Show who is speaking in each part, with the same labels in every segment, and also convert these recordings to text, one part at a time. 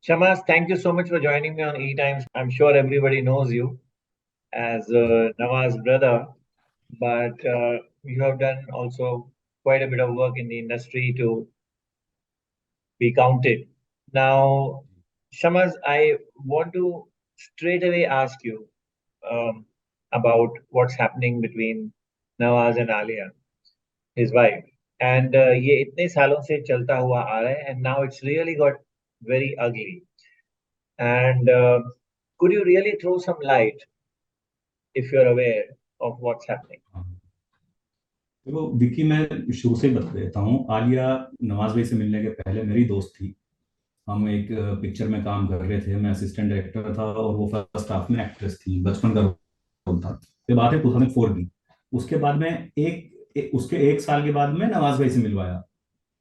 Speaker 1: Shamas, thank you so much for joining me on E Times. I'm sure everybody knows you as Nawaz's brother, but you have done also quite a bit of work in the industry to be counted. Now, Shamas, I want to straight away ask you um, about what's happening between Nawaz and Alia, his wife. And ये इतने सालों से चलता हुआ आ रहा है, and now it's really got very ugly. And could you really throw some light if you're aware of what's happening?
Speaker 2: हाँ। देखो विक्की, मैं शुरू से ही बता देता हूँ। आलिया नवाज भाई से मिलने के पहले मेरी दोस्त थी। हम एक पिक्चर में काम कर रहे थे, मैं असिस्टेंट डायरेक्टर था और वो फर्स्ट हाफ में एक्ट्रेस थी। बचपन का रोल था। ये बात है 2004 की। उसके बाद में उसके एक साल के बाद में नवाज भाई से मिलवाया।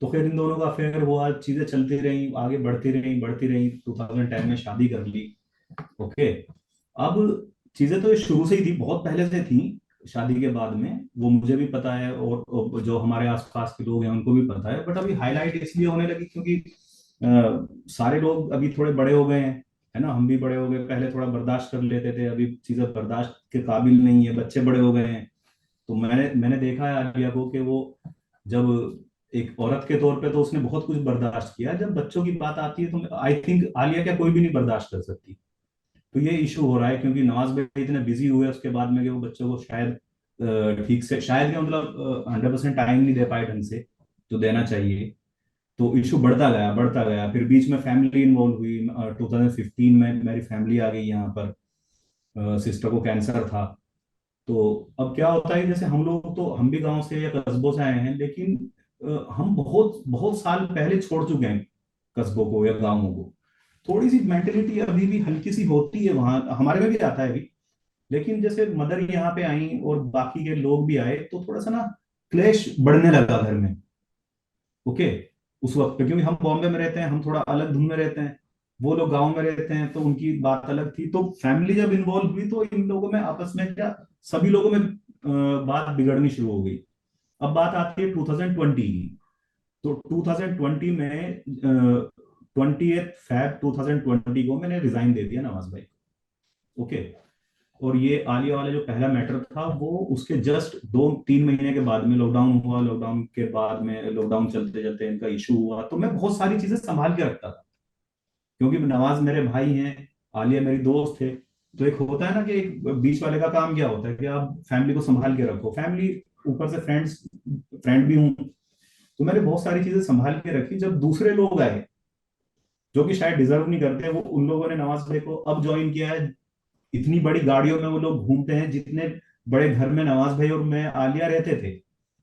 Speaker 2: तो फिर इन दोनों का अफेयर हुआ, चीजें चलती रही, आगे बढ़ती रही 2010 में शादी कर ली। ओके। अब चीजें तो ये शुरू से ही थी, बहुत पहले से थी। शादी के बाद में वो मुझे भी पता है और जो हमारे आसपास के लोग हैं उनको भी पता है। बट अभी हाईलाइट इसलिए होने लगी क्योंकि सारे लोग अभी थोड़े बड़े हो गए हैं, है ना। हम भी बड़े हो गए, पहले थोड़ा बर्दाश्त कर लेते थे, अभी चीजें बर्दाश्त के काबिल नहीं है, बच्चे बड़े हो गए हैं। तो मैंने देखा है आलिया को कि वो जब एक औरत के तौर पे तो उसने बहुत कुछ बर्दाश्त किया, जब बच्चों की बात आती है तो आई थिंक आलिया क्या कोई भी नहीं बर्दाश्त कर सकती। तो ये इशू हो रहा है क्योंकि नवाज भाई इतने बिजी हुए उसके बाद में कि वो बच्चों को शायद ठीक से, शायद क्या मतलब 100% टाइम नहीं दे पाए ढंग से जो देना चाहिए। तो इशू बढ़ता गया। फिर बीच में फैमिली इन्वॉल्व हुई। 2015 में मेरी फैमिली आ गई यहाँ पर। सिस्टर को कैंसर था। तो अब क्या होता है, जैसे हम लोग तो हम भी गांव से या कस्बों से आए हैं, लेकिन हम बहुत बहुत साल पहले छोड़ चुके हैं कस्बों को या गांवों को। थोड़ी सी मेंटेलिटी अभी भी हल्की सी होती है वहां, हमारे में भी आता है अभी। लेकिन जैसे मदर यहाँ पे आई और बाकी के लोग भी आए तो थोड़ा सा ना क्लेश बढ़ने लगा घर में। ओके। उस वक्त पे क्योंकि हम बॉम्बे में रहते हैं, हम थोड़ा अलग धुन में रहते हैं। वो लोग गांव में रहते हैं तो उनकी बात अलग थी। तो फैमिली जब इन्वॉल्व हुई तो इन लोगों में आपस में क्या, सभी लोगों में बात बिगड़नी शुरू हो गई। अब बात आती है 2020 की। तो 2020 में 20 फैब 2020 को मैंने रिजाइन दे दिया नवाज भाई को। ओके। और ये आलिया वाला जो पहला मैटर था वो उसके जस्ट 2-3 महीने के बाद में लॉकडाउन हुआ। लॉकडाउन के बाद में लॉकडाउन चलते चलते इनका इशू हुआ, तो मैं बहुत सारी चीजें संभाल के रखता था क्योंकि नवाज मेरे भाई हैं, आलिया मेरी दोस्त है। तो एक होता है ना कि एक बीच वाले का काम क्या होता है कि आप फैमिली को संभाल के रखो, फैमिली ऊपर से फ्रेंड भी हूँ। तो मैंने बहुत सारी चीजें संभाल के रखी। जब दूसरे लोग आए जो कि शायद डिजर्व नहीं करते, वो उन लोगों ने नवाज भाई को अब ज्वाइन किया है। इतनी बड़ी गाड़ियों में वो लोग घूमते हैं, जितने बड़े घर में नवाज भाई और मैं आलिया रहते थे।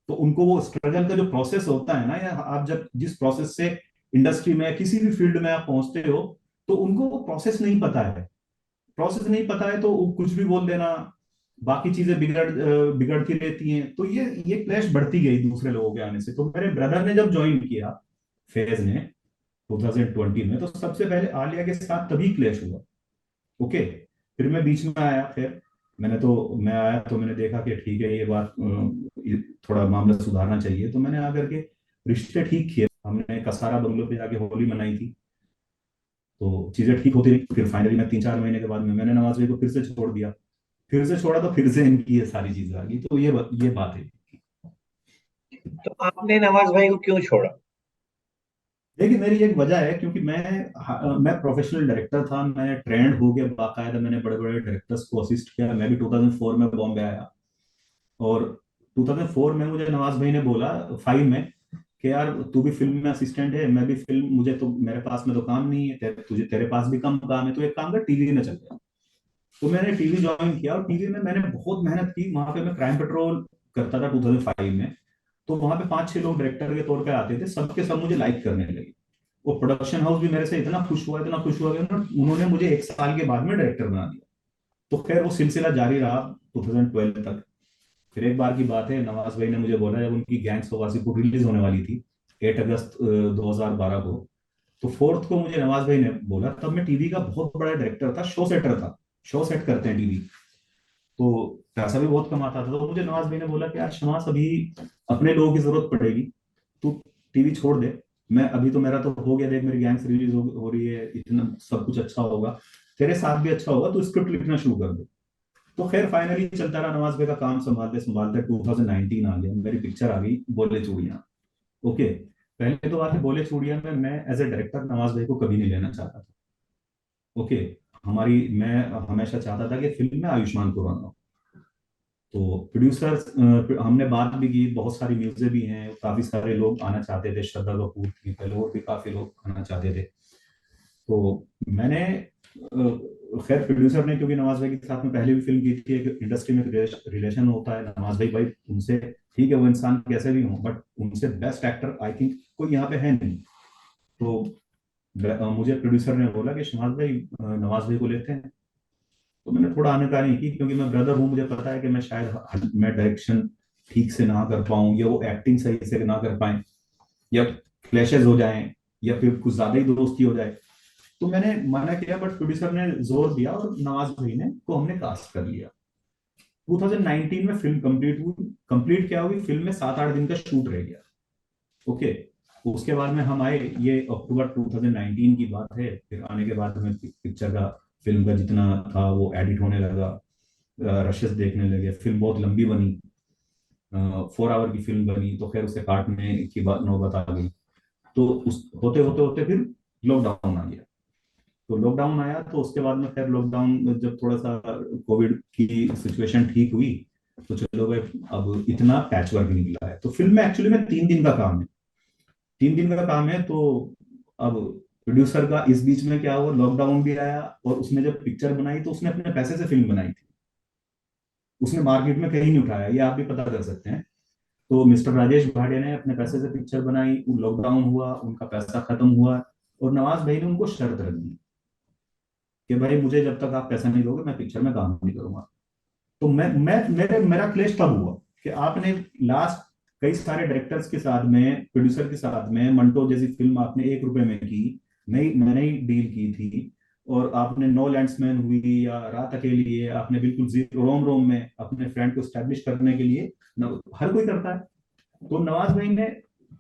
Speaker 2: तो उनको वो स्ट्रगल का जो प्रोसेस होता है ना, या आप जब जिस प्रोसेस से इंडस्ट्री में किसी भी फील्ड में आप पहुंचते हो, तो उनको वो प्रोसेस नहीं पता है। प्रोसेस नहीं पता है तो वो कुछ भी बोल देना, बाकी चीजें बिगड़ती रहती हैं। तो ये क्लैश बढ़ती गई दूसरे लोगों के आने से। तो मेरे ब्रदर ने जब ज्वाइन किया फेज ने 2020 में, तो सबसे पहले आलिया के साथ तभी क्लैश हुआ। ओके। फिर मैं बीच में आया। फिर मैं आया तो मैंने देखा कि ठीक है, ये बात थोड़ा मामला सुधारना चाहिए। तो मैंने आकर के रिश्ते ठीक किए। हमने कसारा बंगलो पे जाके होली मनाई थी। तो चीजें ठीक होती रही। फिर फाइनली मैं 3-4 महीने के बाद में मैंने नवाज भाई को फिर से छोड़ दिया। फिर से छोड़ा तो फिर से इनकी ये सारी चीजें आ गई। तो ये बात है।
Speaker 1: तो आपने नवाज भाई को क्यों छोड़ा?
Speaker 2: देखिए, मेरी एक वजह है क्योंकि मैं प्रोफेशनल डायरेक्टर था। मैं ट्रेंड हो गया बाकायदा, मैंने बड़े बड़े डायरेक्टर्स को असिस्ट किया। मैं भी 2004 में बॉम्बे आया। और 2004 में मुझे नवाज भाई ने बोला, 5 में, कि यार तू भी फिल्म में असिस्टेंट है, मैं भी फिल्म, मुझे तो मेरे पास में तो काम नहीं है, तेरे पास भी कम काम है, तो एक काम कर टीवी में चल गया। तो मैंने टीवी ज्वाइन किया और टीवी में मैंने बहुत मेहनत की। वहां पे मैं क्राइम पेट्रोल करता था 2005 में। तो वहां पे 5-6 लोग डायरेक्टर के तौर पे आते थे, सबके सब मुझे लाइक करने लगे। वो प्रोडक्शन हाउस भी मेरे से इतना खुश हुआ कि उन्होंने मुझे एक साल के बाद में डायरेक्टर बना दिया। तो खैर वो सिलसिला जारी रहा 2012 तक। फिर एक बार की बात है, नवाज भाई ने मुझे बोला जब उनकी गैंग्स ऑफ वासेपुर रिलीज होने वाली थी 8 अगस्त 2012 को। तो 4th को मुझे नवाज भाई ने बोला, तब मैं टीवी का बहुत बड़ा डायरेक्टर था, शो सेटर था। शो सेट करते हैं टीवी। तो पैसा भी बहुत कमाता था। तो मुझे नवाज भाई ने बोला कि यार शमास, अभी अपने लोगों की जरूरत पड़ेगी, तू टीवी छोड़ दे, मैं अभी तो मेरा तो हो गया, देख मेरी गैंग्स रिलीज हो रही है, इतना सब कुछ अच्छा होगा, तेरे साथ भी अच्छा होगा, तो स्क्रिप्ट लिखना शुरू कर दे। तो खैर फाइनली चलता रहा, नवाज भाई का काम संभालते संभालते 2019 आ गया, मेरी पिक्चर आ गई बोले चूड़ियां। ओके, पहले तो बात है, बोले चूड़ियां में मैं एज ए डायरेक्टर नवाज भाई को कभी नहीं लेना चाहता था। ओके, हमारी मैं हमेशा चाहता था कि फिल्म में आयुष्मान खुराना हो। तो प्रोड्यूसर्स, हमने बात भी की, बहुत सारी न्यूज़ें भी हैं, काफी सारे लोग आना चाहते थे, श्रद्धा कपूर थी पहले, और भी काफी लोग आना चाहते थे। तो मैंने खैर प्रोड्यूसर ने, क्योंकि नवाज भाई के साथ में पहले भी फिल्म की थी, एक इंडस्ट्री में रिलेशन होता है, नवाज भाई भाई उनसे, ठीक है वो इंसान कैसे भी हो, बट उनसे बेस्ट एक्टर आई थिंक कोई यहाँ पे है नहीं। तो मुझे प्रोड्यूसर ने बोला कि शमाल भाई नवाज भाई को लेते हैं। तो मैंने थोड़ा आनाकानी की, क्योंकि मैं ब्रदर हूँ, मुझे पता है कि मैं शायद मैं डायरेक्शन ठीक से ना कर पाऊँ, या वो एक्टिंग सही से ना कर पाए, या क्लैशेस हो जाएं, या फिर कुछ ज्यादा ही दोस्ती हो जाए। तो मैंने मना किया, बट प्रोड्यूसर ने जोर दिया और नवाज भाई ने को हमने कास्ट कर लिया। 2019 में फिल्म कंप्लीट हुई। कंप्लीट क्या हुई, फिल्म में 7-8 दिन का शूट रह गया। ओके, उसके बाद में हम आए, ये अक्टूबर 2019 की बात है, फिर आने के बाद में पिक्चर का, फिल्म का जितना था वो एडिट होने लगा, रशेस देखने लगे, फिल्म बहुत लंबी बनी, 4 आवर की फिल्म बनी, तो खैर उसे काटने की बात नौबत आ गई। तो उस होते होते होते फिर लॉकडाउन आ गया। तो लॉकडाउन आया, तो उसके बाद में खैर लॉकडाउन में जब थोड़ा सा कोविड की सिचुएशन ठीक हुई, तो चलो भाई अब इतना पैच वर्क निकला है, तो फिल्म में एक्चुअली में 3 दिन का काम है। 3 दिन का काम है, तो अब प्रोड्यूसर का इस बीच में क्या हुआ, लॉकडाउन भी आया, और उसने जब पिक्चर बनाई तो उसने अपने पैसे से फिल्म बनाई थी, उसने मार्केट में कहीं नहीं उठाया, ये आप भी पता कर सकते हैं। तो मिस्टर राजेश भाटिया ने अपने पैसे से पिक्चर बनाई, लॉकडाउन हुआ, उनका पैसा खत्म हुआ, और नवाज भाई ने उनको शर्त रख दी कि भाई मुझे जब तक आप पैसा नहीं दोगे मैं पिक्चर में काम नहीं करूंगा। तो मैं मेरा क्लेश तब हुआ कि आपने लास्ट कई सारे डायरेक्टर्स के साथ में, प्रोड्यूसर के साथ में, मंटो जैसी फिल्म आपने 1 रुपए में की, नहीं मैंने ही डील की थी, और आपने नो लैंड्समैन हुई या रात अकेली है, आपने बिल्कुल जीरो रोम रोम में अपने फ्रेंड को स्टैब्लिश करने के लिए हर कोई करता है। तो नवाज भाई ने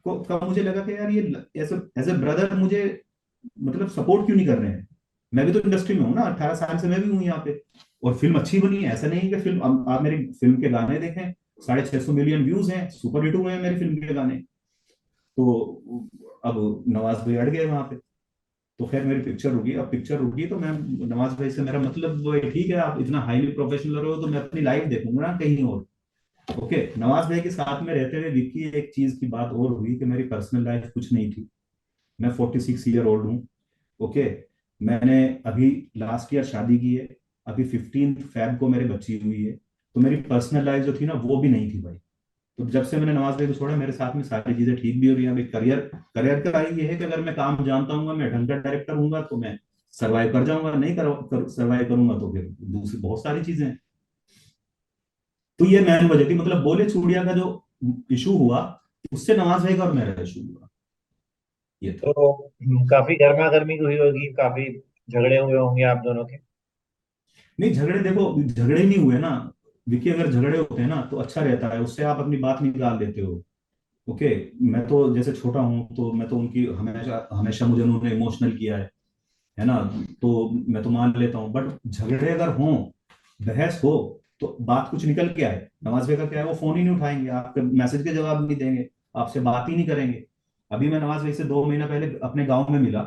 Speaker 2: को कब मुझे लगा कि यार ये एज ए ब्रदर मुझे मतलब सपोर्ट क्यों नहीं कर रहे हैं। मैं भी तो इंडस्ट्री में हूँ ना, 18 साल से मैं भी हूँ यहाँ पे, और फिल्म अच्छी बनी है, ऐसा नहीं कि फिल्म, आप मेरी फिल्म के गाने देखें, 650 मिलियन व्यूज हैं, सुपर हिट हुए हैं मेरी फिल्म के गाने। तो अब नवाज भाई अड़ गए वहां पे। तो खैर मेरी पिक्चर रुकी, अब पिक्चर रुकी तो मैं, नवाज भाई से मेरा मतलब ठीक है, आप इतना हाईली प्रोफेशनल रहे हो, तो मैं अपनी लाइफ देखूंगा ना कहीं और। ओके, नवाज भाई के साथ में रहते हुए विक्की एक चीज की बात और हुई कि मेरी पर्सनल लाइफ कुछ नहीं थी। मैं 46 ईयर ओल्ड हूँ। ओके, मैंने अभी लास्ट ईयर शादी की है, अभी 15 फेब को मेरे बच्ची हुई है, तो मेरी पर्सनल लाइफ जो थी ना वो भी नहीं थी भाई। तो जब से मैंने नवाज भाई को छोड़ा, मेरे साथ में सारी चीजें ठीक भी हो रही हैं। अभी करियर करियर का ये है कि अगर मैं काम जानता हूँ, मैं ढंग का डायरेक्टर हूँ, तो मैं सर्वाइव कर जाऊंगा, नहीं सर्वाइव करूंगा तो फिर दूसरी बहुत सारी चीजें हैं। तो ये मेन वजह थी, मतलब बोले चूड़िया का जो इशू हुआ, उससे नवाज भाई का और मेरा इशू हुआ, ये था।
Speaker 1: तो काफी गर्मा गर्मी हुई होगी, काफी झगड़े हुए होंगे आप दोनों के।
Speaker 2: नहीं झगड़े, देखो झगड़े ही नहीं हुए ना विकी, अगर झगड़े होते हैं ना तो अच्छा रहता है, उससे आप अपनी बात निकाल देते हो। ओके, मैं तो जैसे छोटा हूँ, तो मैं तो उनकी हमेशा हमेशा मुझे उन्होंने इमोशनल किया है ना, तो मैं तो मान लेता हूँ, बट झगड़े अगर हों, बहस हो, तो बात कुछ निकल के आए। नवाज भाई का क्या है, वो फोन ही नहीं उठाएंगे, आपके मैसेज के जवाब नहीं देंगे, आपसे बात ही नहीं करेंगे। अभी मैं नवाज भाई से 2 महीना पहले अपने गाँव में मिला,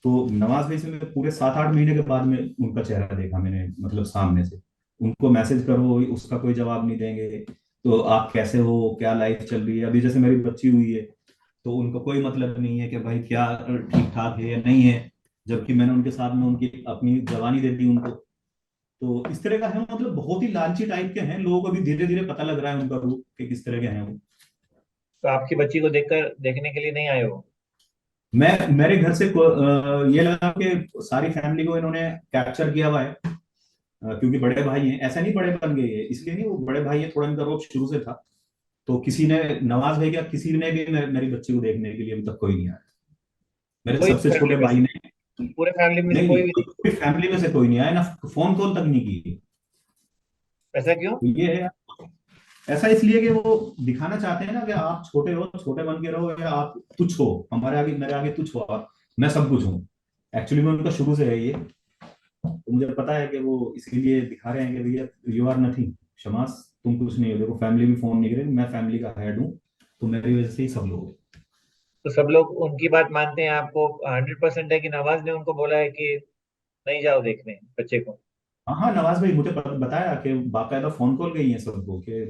Speaker 2: तो नवाज भाई से मैं पूरे 7-8 महीने के बाद में उनका चेहरा देखा मैंने, मतलब सामने से। उनको मैसेज करो, उसका कोई जवाब नहीं देंगे, तो आप कैसे हो, क्या लाइफ चल रही है, अभी जैसे मेरी बच्ची हुई है, तो उनको कोई मतलब नहीं है कि भाई क्या ठीक ठाक है या नहीं है, जबकि मैंने उनके साथ में उनकी अपनी जवानी दे दी उनको। तो इस तरह का है, मतलब बहुत ही लालची टाइप के हैं लोग, अभी धीरे धीरे पता लग रहा है उनका रूप कि किस तरह के हैं वो।
Speaker 1: तो आपकी बच्ची को देखकर देखने के लिए नहीं आए हो?
Speaker 2: मैं मेरे घर से ये लगा कि सारी फैमिली को इन्होंने कैप्चर किया हुआ है, क्योंकि बड़े भाई हैं, ऐसा नहीं बड़े बन गए हैं इसलिए नहीं, वो बड़े भाई है, थोड़ा इनका रोब शुरू से था। तो किसी ने, नवाज भाई क्या, किसी ने भी मेरी बच्ची को देखने के लिए अभी तक कोई नहीं आया। मेरे
Speaker 1: कोई
Speaker 2: सबसे
Speaker 1: फैमिली
Speaker 2: छोटे
Speaker 1: में
Speaker 2: भाई
Speaker 1: से,
Speaker 2: ने,
Speaker 1: पूरे फैमिली में से
Speaker 2: नहीं नहीं,
Speaker 1: कोई भी नहीं?
Speaker 2: पूरी फैमिली में से कोई नहीं आया ना, फोन कॉल तक नहीं की।
Speaker 1: ऐसा क्यों?
Speaker 2: तो ये है, ऐसा इसलिए कि वो दिखाना चाहते हैं ना कि आप छोटे हो, छोटे बन के रहो, या आप तुच्छ हो, हमारे आगे, मेरे आगे तुच्छ हो आप, मैं सब कुछ हूँ। एक्चुअली में उनका शुरू से है ये। तो मुझे पता है कि वो इसीलिए दिखा रहे हैं कि भैया यू आर नथिंग, शमास, तुम कुछ नहीं हो। देखो फैमिली भी फोन नहीं करे, मैं फैमिली का हेड हूँ, तो मेरी वजह से ही सब लोग हैं।
Speaker 1: तो सब लोग उनकी बात मानते हैं? आपको 100% है कि नवाज ने उनको बोला है कि नहीं जाओ देखने बच्चे को?
Speaker 2: हाँ हाँ, नवाज भाई मुझे बताया कि बाकायदा फोन कॉल गई है सबको कि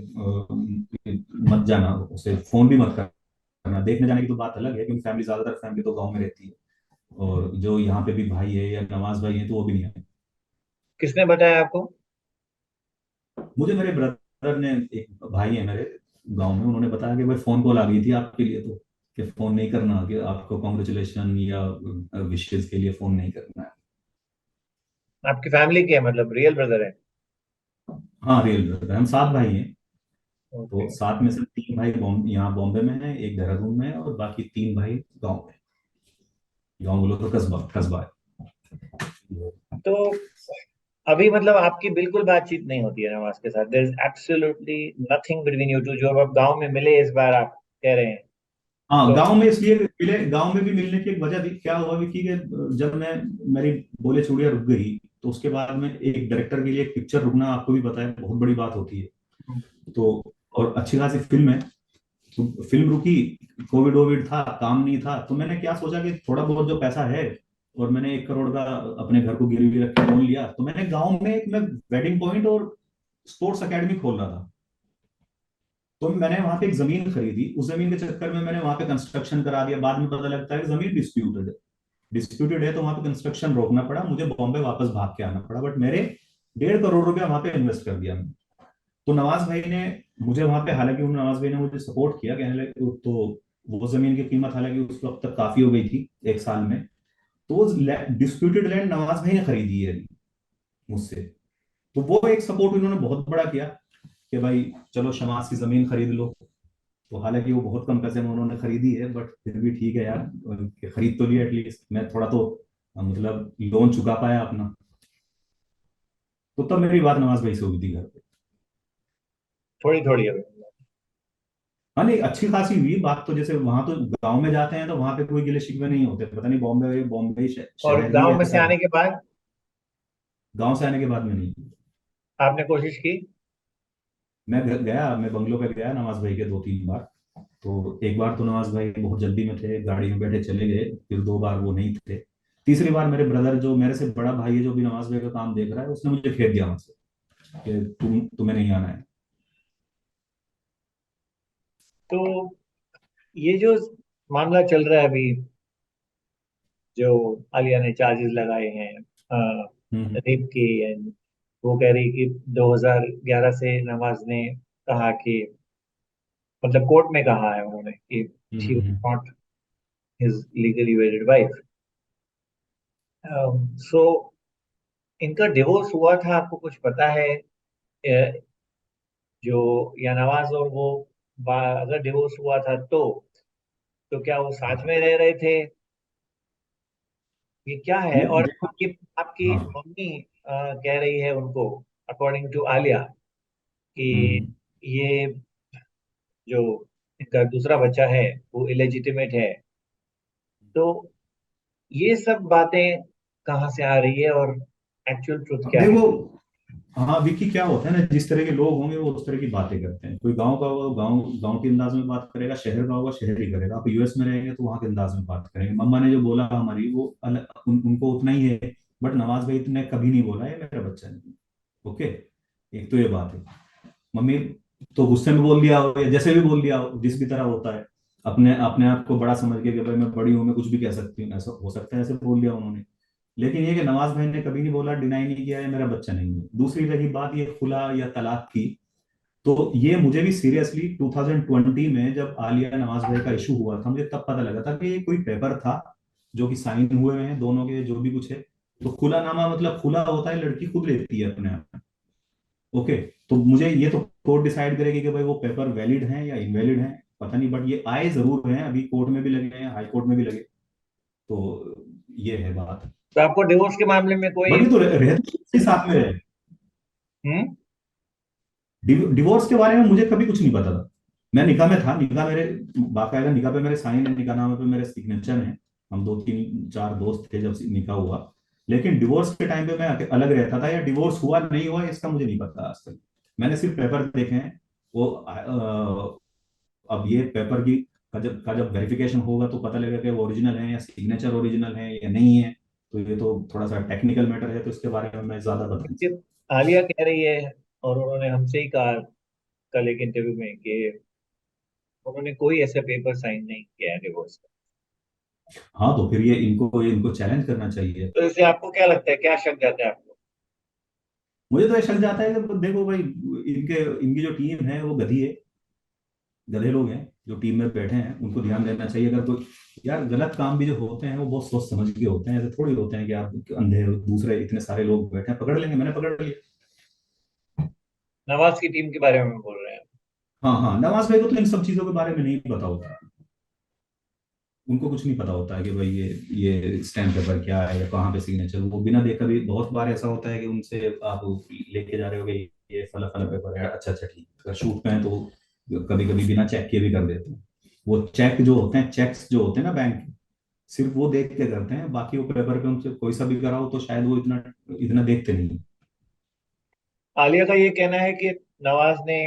Speaker 2: मत जाना, उसे फोन भी मत करना। देखने जाने की तो बात अलग है, क्योंकि फैमिली, ज्यादातर फैमिली तो गांव में रहती है, और जो यहाँ पे भी भाई है या नवाज भाई है तो वो भी नहीं आए।
Speaker 1: किसने बताया आपको?
Speaker 2: मुझे मेरे ब्रदर ने, एक भाई है मेरे गांव में, उन्होंने बताया कि भाई फोन कॉल आ गई थी आपके लिए, तो कि फोन नहीं करना, कि आपको कॉन्ग्रेचुलेशन या विशेष के लिए फोन नहीं करना है।
Speaker 1: आपकी फैमिली के, मतलब रियल ब्रदर है?
Speaker 2: हाँ रियल ब्रदर, हम 7 भाई हैं। तो
Speaker 1: ओके।
Speaker 2: 7 में से 3 भाई यहाँ बॉम्बे में है, एक देहरादून में है, और बाकी 3 भाई गाँव में। गाँव बोलो तो कस्बा, कस्बा है।
Speaker 1: तो अभी मतलब आपकी बिल्कुल बातचीत नहीं होती है नवाज के साथ? There is absolutely nothing between you two, जो अब गांव में मिले इस बार आप कह रहे हैं?
Speaker 2: हाँ,
Speaker 1: तो
Speaker 2: गांव में इसलिए मिले, गांव में भी मिलने की एक वजह थी। क्या हुआ विकी कि जब मैं, मेरी बोले चूड़ियां रुक गई, तो उसके बाद में एक डायरेक्टर के लिए एक पिक्चर रुकना, आपको भी पता है, बहुत बड़ी बात होती है। तो और अच्छी खासी फिल्म है, तो फिल्म रुकी, कोविड वोविड था, काम नहीं था, तो मैंने क्या सोचा कि थोड़ा बहुत जो पैसा है, और मैंने 1 करोड़ का अपने घर को गिरवी रख के लोन लिया, तो मैंने गांव में एक, मैं वेडिंग पॉइंट और स्पोर्ट्स एकेडमी खोल रहा था। तो मैंने वहां पे एक जमीन खरीदी, उस जमीन के चक्कर में मैंने वहां पे कंस्ट्रक्शन करा दिया। बाद में पता लगता है कि जमीन डिस्प्यूटेड है, तो वहां पे कंस्ट्रक्शन रोकना पड़ा, मुझे बॉम्बे वापस भाग के आना पड़ा, बट मेरे 1.5 करोड़ रुपया वहां पे इन्वेस्ट कर दिया मैंने। तो नवाज भाई ने मुझे वहां पे, हालांकि उन नवाज भाई ने मुझे सपोर्ट किया, कहने लगे तो वो जमीन की कीमत हालांकि उस वक्त तक काफी हो गई थी, 1 साल में। तो डिस्प्यूटेड लैंड नवाज भाई ने खरीदी है मुझसे। तो वो एक सपोर्ट उन्होंने बहुत बड़ा किया कि भाई चलो शमास की जमीन खरीद लो। तो हालांकि वो बहुत कम पैसे में उन्होंने खरीदी है, बट फिर भी ठीक है यार, खरीद तो लिया एटलीस्ट, मैं थोड़ा तो मतलब लोन चुका पाया अपना। तो तब मेरी बात नवाज भाई से हुई थी घर पे।
Speaker 1: थोड़ी थोड़ी है।
Speaker 2: हाँ नहीं, अच्छी खासी हुई बात तो। जैसे वहां तो गांव में जाते हैं तो वहां पे कोई गिले शिकवे नहीं होते, पता नहीं बॉम्बे, बॉम्बे
Speaker 1: और
Speaker 2: शहर ही
Speaker 1: गांव में से
Speaker 2: ऐसा है।
Speaker 1: आने के बाद
Speaker 2: गांव से आने के बाद में नहीं।
Speaker 1: आपने कोशिश की?
Speaker 2: मैं गया, मैं बंगलों पे गया नवाज भाई के 2-3 बार। तो एक बार तो नवाज भाई बहुत जल्दी में थे, गाड़ी में बैठे चले गए, फिर 2 बार वो नहीं थे। तीसरी बार मेरे ब्रदर, जो मेरे से बड़ा भाई है, जो भी नवाज भाई का काम देख रहा है, उसने मुझे फेंक दिया वहां से कि तुम्हें नहीं आना है।
Speaker 1: तो ये जो मामला चल रहा है अभी, जो आलिया ने चार्जेस लगाए हैं
Speaker 2: हम्म
Speaker 1: रेप के, and वो कह रही कि 2011 से नवाज ने कहा कि, मतलब कोर्ट में कहा है उन्होंने कि
Speaker 2: hmm
Speaker 1: she
Speaker 2: hmm,
Speaker 1: was
Speaker 2: hmm.
Speaker 1: Not his legally wedded wife. So इनका डिवोर्स हुआ था, आपको कुछ पता है? जो या नवाज और वो, अगर डिवोर्स हुआ था तो क्या वो साथ में रह रहे थे? ये क्या है?
Speaker 2: नहीं
Speaker 1: और
Speaker 2: देखो।
Speaker 1: आपकी आपकी
Speaker 2: हाँ।
Speaker 1: मम्मी कह रही है उनको, अकॉर्डिंग टू आलिया, कि
Speaker 2: हम्म
Speaker 1: ये जो इनका दूसरा बच्चा है वो इलेजिटिमेट है। तो ये सब बातें कहाँ से आ रही है, और एक्चुअल ट्रुथ क्या है?
Speaker 2: देखो, हाँ विकी, क्या होता है ना, जिस तरह के लोग होंगे वो उस तरह की बातें करते हैं। कोई गांव का होगा, गांव गांव के अंदाज में बात करेगा, शहर का होगा शहर ही करेगा। आप यूएस में रहेंगे तो वहां के अंदाज में बात करेंगे। मम्मा ने जो बोला हमारी, वो अलग, उनको उतना ही है। बट नवाज भाई ने कभी नहीं बोला है मेरा बच्चा नहीं। ओके, एक तो ये बात है। मम्मी तो गुस्से में बोल दिया हो या जैसे भी बोल दिया हो, जिस भी तरह होता है, अपने अपने आप को बड़ा समझ के कि भाई मैं बड़ी हूं, मैं कुछ भी कह सकती हूँ, ऐसा हो सकता है, ऐसे बोल दिया उन्होंने। लेकिन ये कि नवाज भाई ने कभी नहीं बोला, डिनाई नहीं किया है मेरा बच्चा नहीं है। दूसरी रही बात ये खुला या तलाक की, तो ये मुझे भी सीरियसली 2020 में जब आलिया नवाज भाई का इशू हुआ था, मुझे तब पता लगा था कि ये कोई पेपर था जो कि साइन हुए हैं दोनों के, जो भी कुछ है। तो खुला नामा मतलब खुला होता है, लड़की खुद लेती है अपने आप। ओके, तो मुझे ये तो कोर्ट डिसाइड करेगी कि भाई वो पेपर वैलिड हैं या इनवैलिड हैं, पता नहीं, बट ये आए जरूर हैं, अभी कोर्ट में भी लगे हैं, हाई कोर्ट में भी लगे। तो ये है बात।
Speaker 1: तो आपको डिवोर्स के मामले में कोई?
Speaker 2: बट ये तो रहते साथ में रहे।
Speaker 1: हम्म?
Speaker 2: डिवोर्स के बारे में मुझे कभी कुछ नहीं पता था। मैं निकाह में था, निकाह मेरे बाकायदा, निकाह पे मेरे साइन है, निकाह नामे पे मेरे सिग्नेचर है। हम दो तीन चार दोस्त थे जब निकाह हुआ। लेकिन डिवोर्स के टाइम पे मैं अलग रहता था, या डिवोर्स हुआ नहीं हुआ इसका मुझे नहीं पता आज तक। मैंने सिर्फ पेपर देखे हैं। वो अब ये पेपर की का जब वेरिफिकेशन होगा तो पता लगेगा कि वो ओरिजिनल है या सिग्नेचर ओरिजिनल है या नहीं है। तो ये तो थोड़ा सा टेक्निकल मैटर है, तो इसके बारे में मैं ज्यादा बता नहीं
Speaker 1: कि
Speaker 2: सकता।
Speaker 1: आलिया कह रही है, और उन्होंने हमसे ही कहा कल एक इंटरव्यू में कि उन्होंने कोई ऐसा पेपर साइन नहीं किया है डिवोर्स का।
Speaker 2: हाँ, तो फिर ये इनको चैलेंज करना चाहिए।
Speaker 1: तो इससे आपको क्या लगता है, क्या शक जाता है आपको?
Speaker 2: मुझे तो ये शक जाता है कि देखो भाई, इनके इनकी जो टीम है वो गधी है। गधे लोग हैं जो टीम में बैठे हैं, उनको ध्यान देना चाहिए। अगर कोई, यार गलत काम भी जो होते हैं वो बहुत सोच समझ के होते हैं, ऐसे थोड़ी होते हैं कि आप अंधे दूसरे इतने सारे लोग बैठे हैं पकड़ लेंगे, मैंने पकड़ लिया।
Speaker 1: नवाज की टीम के बारे में बोल रहे हैं?
Speaker 2: हाँ हाँ, नवाज भाई को तो इन सब चीजों के बारे में नहीं पता होता। उनको कुछ नहीं पता होता है कि भाई ये स्टैम्प पेपर क्या है या कहाँ पे सिग्नेचर, वो बिना देख कभी, बहुत बार ऐसा होता है कि उनसे आप लेके जा रहे हो कि ये फला फला पेपर है, अच्छा अच्छा ठीक, अगर शूट पे है तो कभी कभी बिना चेक के भी कर देते हैं। वो चेक जो होते हैं, चेक्स जो होते हैं ना बैंक के, सिर्फ वो देख के करते हैं, बाकी वो पेपर पे उनसे कोई सा भी कराओ तो शायद वो इतना इतना देखते नहीं।
Speaker 1: आलिया का ये कहना है कि नवाज ने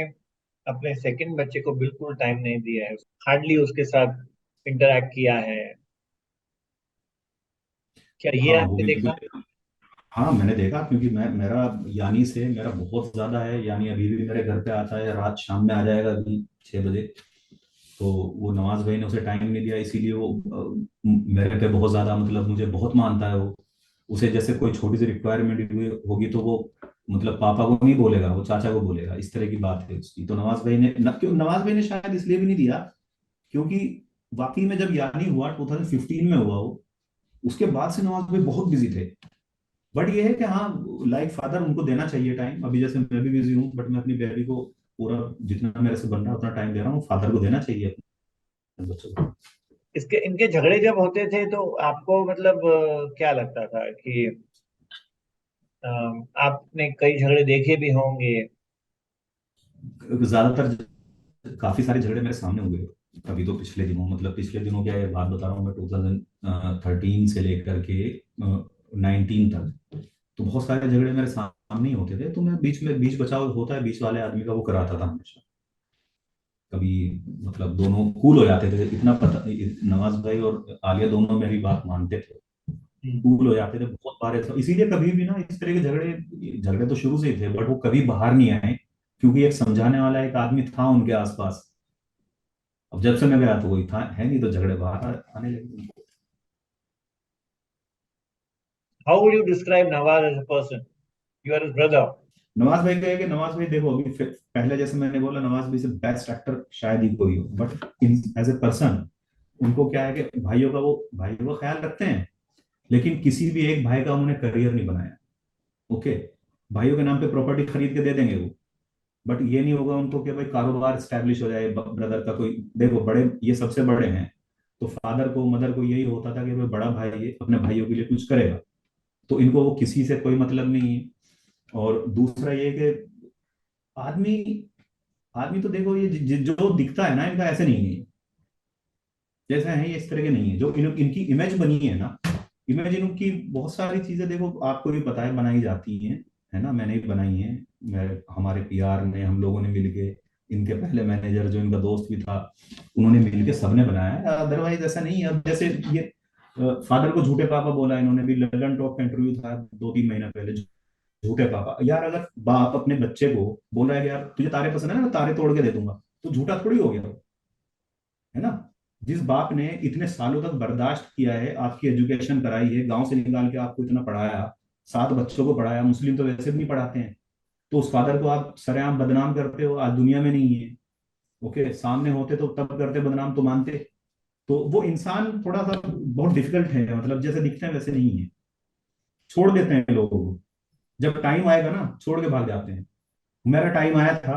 Speaker 1: अपने सेकंड बच्चे को बिल्कुल टाइम नहीं दिया है, हार्डली उसके साथ इंटरेक्ट किया है। क्या ये
Speaker 2: हाँ वो
Speaker 1: आपने
Speaker 2: भी
Speaker 1: देखा?
Speaker 2: बिल्कुल। हाँ मैंने देखा, क्योंकि मेरा यानी से मेरा बहुत ज्यादा है। यानी अभी भी मेरे घर पे आता है, रात शाम में आ जाएगा अभी 6 बजे। तो वो नवाज भाई ने उसे टाइम नहीं दिया, इसीलिए वो मेरे पे बहुत ज्यादा, मतलब मुझे बहुत मानता है वो। उसे जैसे कोई छोटी सी रिक्वायरमेंट हुई होगी तो वो, मतलब पापा को नहीं बोलेगा, वो चाचा को बोलेगा, इस तरह की बात है उसकी। तो नवाज भाई ने क्यों, नवाज भाई ने शायद इसलिए भी नहीं दिया क्योंकि वाकई में जब यानी हुआ 2015 में हुआ वो, उसके बाद से नवाज भाई बहुत बिजी थे। बट ये है कि हाँ, लाइक फादर उनको देना चाहिए टाइम। अभी जैसे मैं भी बिजी हूँ, बट मैं अपनी बेबी को पूरा जितना मेरे से बन रहा है उतना टाइम दे रहा हूँ, फादर को देना चाहिए अपने बच्चों को।
Speaker 1: इसके इनके झगड़े जब होते थे तो आपको मतलब क्या लगता था कि आपने कई झगड़े देखे भी होंगे?
Speaker 2: ज्यादातर काफी सारे झगड़े मेरे सामने हुए। अभी तो पिछले दिनों, मतलब पिछले दिनों क्या, ये बात बता रहा हूँ मैं, 2013 से लेकर के 19 तक। तो बहुत सारे झगड़े मेरे सामने ही होते थे, तो मैं बीच में, बीच बचाव होता है बीच वाले आदमी का, वो कराता था हमेशा। कभी, मतलब दोनों कूल हो जाते थे, इतना पता, नवाज भाई और आलिया दोनों मेरी बात मानते थे,
Speaker 1: हम्म।
Speaker 2: कूल हो जाते थे बहुत बार। ऐसा इसीलिए कभी भी ना इस तरह के झगड़े झगड़े तो शुरू से ही थे, बट वो कभी बाहर नहीं आए, क्योंकि एक समझाने वाला एक आदमी था उनके आसपास। अब जब से मैं गया तो वही था, है नहीं, तो झगड़े बाहर आने लगे।
Speaker 1: How would you describe Nawaz as a person? You are his brother.
Speaker 2: Nawaz भाई कहेंगे, नवाज भाई देखो अभी पहले जैसे मैंने बोला, नवाज भाई से बेस्ट एक्टर शायद ही कोई हो, बट एज ए पर्सन उनको क्या है कि भाइयों का ख्याल रखते हैं। लेकिन किसी भी एक भाई का उन्होंने करियर नहीं बनाया। ओके, भाइयों के नाम पे प्रॉपर्टी खरीद के दे देंगे वो, बट ये नहीं होगा उनको कि भाई कारोबार स्टैब्लिश हो जाए ब्रदर का कोई। देखो बड़े, ये सबसे बड़े हैं, तो फादर को मदर को यही होता था कि भाई बड़ा भाई है, अपने भाइयों के लिए कुछ करेगा। तो इनको वो किसी से कोई मतलब नहीं है। और दूसरा ये कि आदमी आदमी तो देखो, ये जो दिखता है ना इनका, ऐसे नहीं है। जैसे है ये इस तरह के नहीं है, जो इनकी इमेज बनी है ना, इमेज इनकी बहुत सारी चीजें देखो आपको भी पता है बनाई जाती हैं, है ना, मैंने भी बनाई है। मैं, हमारे पीआर ने, हम लोगों ने मिलके, इनके पहले मैनेजर जो इनका दोस्त भी था, उन्होंने मिलके सबने बनाया है। अदरवाइज ऐसा नहीं है। अब जैसे ये फादर को झूठे पापा बोला इन्होंने भी, लंदन टॉक का इंटरव्यू था 2-3 महीना पहले। झूठे पापा, यार अगर बाप अपने बच्चे को बोल रहा है कि यार तुझे तारे पसंद है ना, मैं तारे तोड़ के दे दूंगा, तो झूठा थोड़ी हो गया वो, है ना। जिस बाप ने इतने सालों तक बर्दाश्त किया है, आपकी एजुकेशन कराई है, गांव से निकाल के आपको इतना पढ़ाया, 7 बच्चों को पढ़ाया, मुस्लिम तो वैसे भी नहीं पढ़ाते हैं, तो उस फादर को आप सरेआम बदनाम करते हो, आज दुनिया में नहीं है। ओके, सामने होते तो तब करते बदनाम, तो मानते। तो वो इंसान थोड़ा सा बहुत डिफिकल्ट है, मतलब जैसे दिखते हैं वैसे नहीं है। छोड़ देते हैं लोगों को, जब टाइम आएगा ना छोड़ के भाग जाते हैं। मेरा टाइम आया था,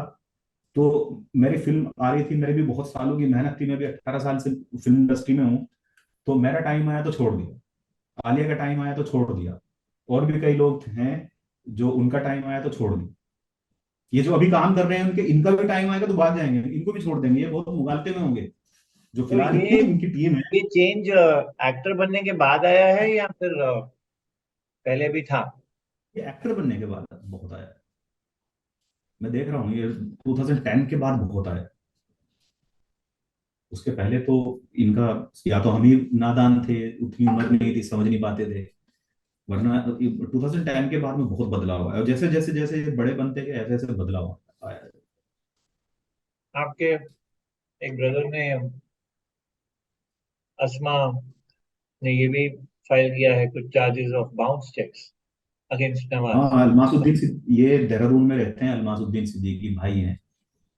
Speaker 2: तो मेरी फिल्म आ रही थी, मेरी भी बहुत सालों की मेहनत थी, मैं भी 18 साल से फिल्म इंडस्ट्री में हूँ। तो मेरा टाइम आया तो छोड़ दिया, आलिया का टाइम आया तो छोड़ दिया, और भी कई लोग हैं जो उनका टाइम आया तो छोड़ दिया। ये जो अभी काम कर रहे हैं उनके, इनका भी टाइम आएगा तो भाग जाएंगे, इनको भी छोड़ देंगे, ये बहुत मुगालते में होंगे। जो
Speaker 1: तो
Speaker 2: फिलहाल इनकी टीम है।
Speaker 1: ये चेंज एक्टर बनने के बाद आया है या फिर पहले भी था?
Speaker 2: ये एक्टर बनने के बाद बहुत आया है। मैं देख रहा हूँ ये 2010 के बाद बहुत आया है। उसके पहले तो इनका, या तो हम ही नादान थे, उतनी उम्र नहीं थी, समझ नहीं पाते थे, वरना 2010 के बाद में बहुत बदलाव आया, और जैसे जैसे जैसे ये बड़े बनते गए ऐसे ऐसे बदलाव आया है।
Speaker 1: आपके एक ब्रदर ने, अस्मा ने ये भी फाइल किया है कुछ charges of bounce cheques against Nawaz.
Speaker 2: हाँ, अलमासुद्दीन ये देहरादून में रहते हैं, अलमासुद्दीन सिद्दीकी भाई हैं।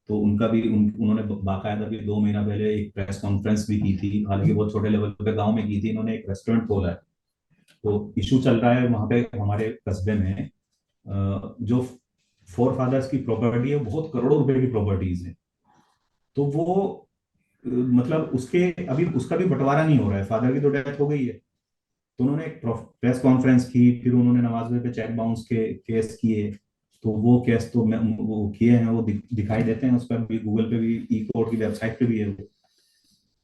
Speaker 2: तो उनका भी उन्होंने बाकायदा भी 2 महीना पहले एक प्रेस कॉन्फ्रेंस भी की थी, हालांकि बहुत छोटे लेवल पे गांव में की थी। इन्होंने एक रेस्टोरेंट खोला है, तो इशू चल रहा है वहां पे हमारे कस्बे में। जो फोर फादर्स की प्रॉपर्टी है वो बहुत करोड़ों रुपए की प्रॉपर्टीज है। तो वो मतलब उसके अभी उसका भी बंटवारा नहीं हो रहा है, फादर की तो डेथ हो गई है। तो उन्होंने एक प्रेस कॉन्फ्रेंस की, फिर उन्होंने नवाज भाई पे चेक बाउंस के केस किए। तो वो केस तो वो किए हैं, वो दिखाई देते हैं उस पर भी, गूगल पे भी, ई कोर्ट की वेबसाइट पे भी है वो।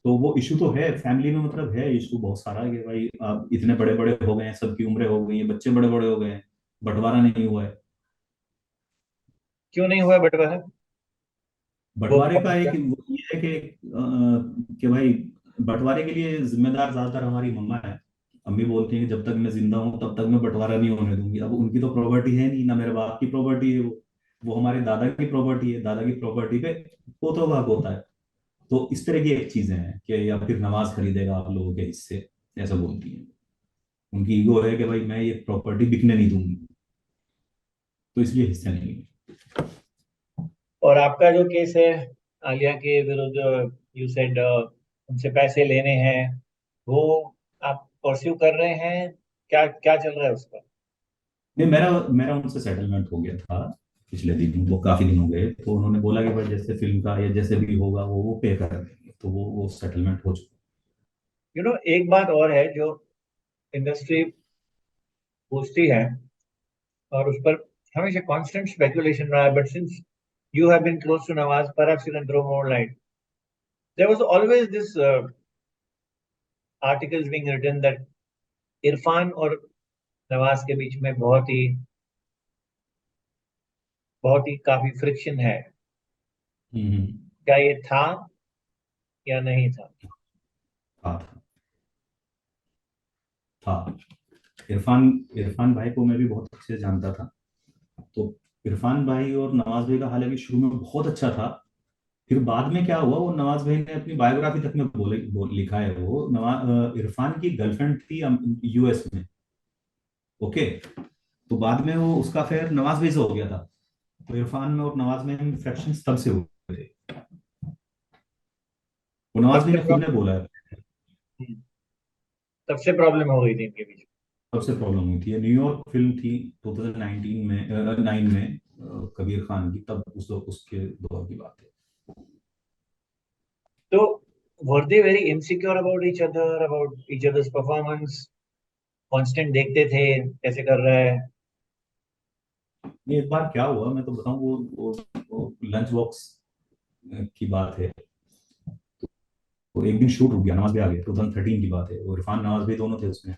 Speaker 2: तो वो इशू तो है फैमिली में, मतलब है इशू बहुत सारा कि भाई आप इतने बड़े बड़े हो गए हैं, सबकी उम्रें हो गई हैं, बच्चे बड़े बड़े हो गए हैं, बंटवारा नहीं हुआ है।
Speaker 1: क्यों नहीं हुआ बंटवारा? वो
Speaker 2: बंटवारे का एक वो ये है कि भाई बंटवारे के लिए जिम्मेदार ज्यादातर हमारी मम्मा है। अम्मी बोलती हैं कि जब तक मैं जिंदा हूं तब तक मैं बंटवारा नहीं होने दूंगी। अब उनकी तो प्रॉपर्टी है नहीं, ना मेरे बाप की प्रॉपर्टी है वो हमारे दादा की प्रॉपर्टी है, दादा की प्रॉपर्टी पे पोतों का हक होता है। तो इस तरह की एक चीजें हैं कि या फिर नवाज खरीदेगा आप लोगों के हिस्से, ऐसा बोलती हैं। उनकी ईगो है कि भाई मैं ये प्रॉपर्टी बिकने नहीं दूंगी, तो इसलिए हिस्से नहीं है।
Speaker 1: और आपका जो केस है आलिया के विरुद्ध, यू सेड उनसे पैसे लेने हैं, वो आप परस्यू कर रहे हैं? क्या क्या चल रहा है उसका?
Speaker 2: नहीं, मेरा मेरा उनसे सेटलमेंट हो गया था पिछले दिन, वो काफी दिन हो गए। तो उन्होंने बोला कि भाई जैसे फिल्म का या जैसे भी होगा वो पे कर देंगे, तो वो सेटलमेंट हो चुका।
Speaker 1: एक बात और है जो इंडस्ट्री पूछती है, और उस पर हमेशा कांस्टेंट स्पेकुलेशन रहा है, but since you have been close to Nawaz, perhaps you can throw more light. There was always this articles being written that Irfan और नवाज के बीच में बहुत ही काफी फ्रिक्शन है।
Speaker 2: हम्म।
Speaker 1: क्या ये था या नहीं था?
Speaker 2: था था इरफान इरफान भाई को मैं भी बहुत अच्छे से जानता था। तो इरफान भाई और नवाज भाई का हालांकि शुरू में बहुत अच्छा था। फिर बाद में क्या हुआ, वो नवाज भाई ने अपनी बायोग्राफी तक में लिखा है, वो इरफान की गर्लफ्रेंड थी यूएस में। ओके। तो बाद में वो उसका फिर नवाज भाई से हो गया था। तो इरफान में और नवाज में फ्रैक्शन तब से हुए थे। वो
Speaker 1: तब
Speaker 2: नवाज भाई
Speaker 1: से
Speaker 2: ने खुद ने बोला है।
Speaker 1: तब से प्रॉब्लम हो गई थी इनके बीच।
Speaker 2: सबसे प्रॉब्लम हुई थी, ये न्यूयॉर्क फिल्म थी 2019 में 9 में, कबीर खान की, तब उसके दौर की बात है।
Speaker 1: तो were they very insecure about each other, about each other's performance? Constant देखते थे कैसे कर रहा है?
Speaker 2: ये एक बार क्या हुआ मैं तो बताऊं, वो लंच बॉक्स की बात है। तो एक दिन शूट रुक गया, नवाज भी आ गया, 2013 की बात है, और इरफान नवाज भी दोनों थे उसमें।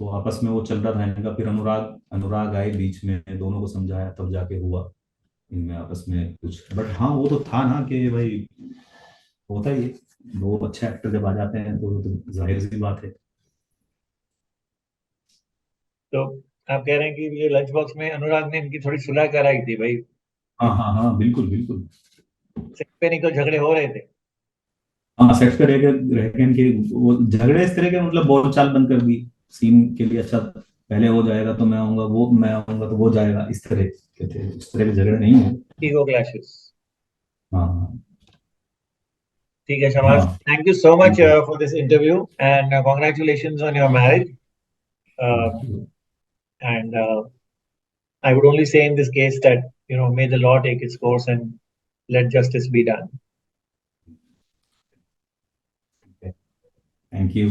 Speaker 2: तो आपस में वो चल रहा था इनका, फिर अनुराग अनुराग आए बीच में, दोनों को समझाया, तब जाके हुआ इनमें आपस में कुछ। बट हाँ, वो तो था ना कि भाई होता ही है, दो अच्छे एक्टर जब आ जाते हैं तो जाहिर सी बात है।
Speaker 1: तो आप कह रहे हैं कि ये लंच बॉक्स में अनुराग ने इनकी थोड़ी सुलह कराई थी भाई?
Speaker 2: हाँ हाँ हाँ, बिल्कुल बिल्कुल।
Speaker 1: सेट पे नहीं तो झगड़े हो रहे थे?
Speaker 2: हाँ, सेट पे रह के इनके वो झगड़े इस तरह के, मतलब बोल चाल बंद कर दी सीन के लिए। अच्छा, पहले वो जाएगा तो मैं आऊंगा, वो मैं आऊंगा तो वो जाएगा, इस तरह के थे, उस तरह के झगड़े नहीं है।
Speaker 1: Ego clashes.
Speaker 2: हाँ
Speaker 1: ठीक है शमाल,
Speaker 2: हाँ।
Speaker 1: Thank you so much
Speaker 2: thank you.
Speaker 1: For this interview and congratulations on your marriage.
Speaker 2: Thank you.
Speaker 1: And I would only say in this case that, may the law take its course and let justice be done.
Speaker 2: Thank you.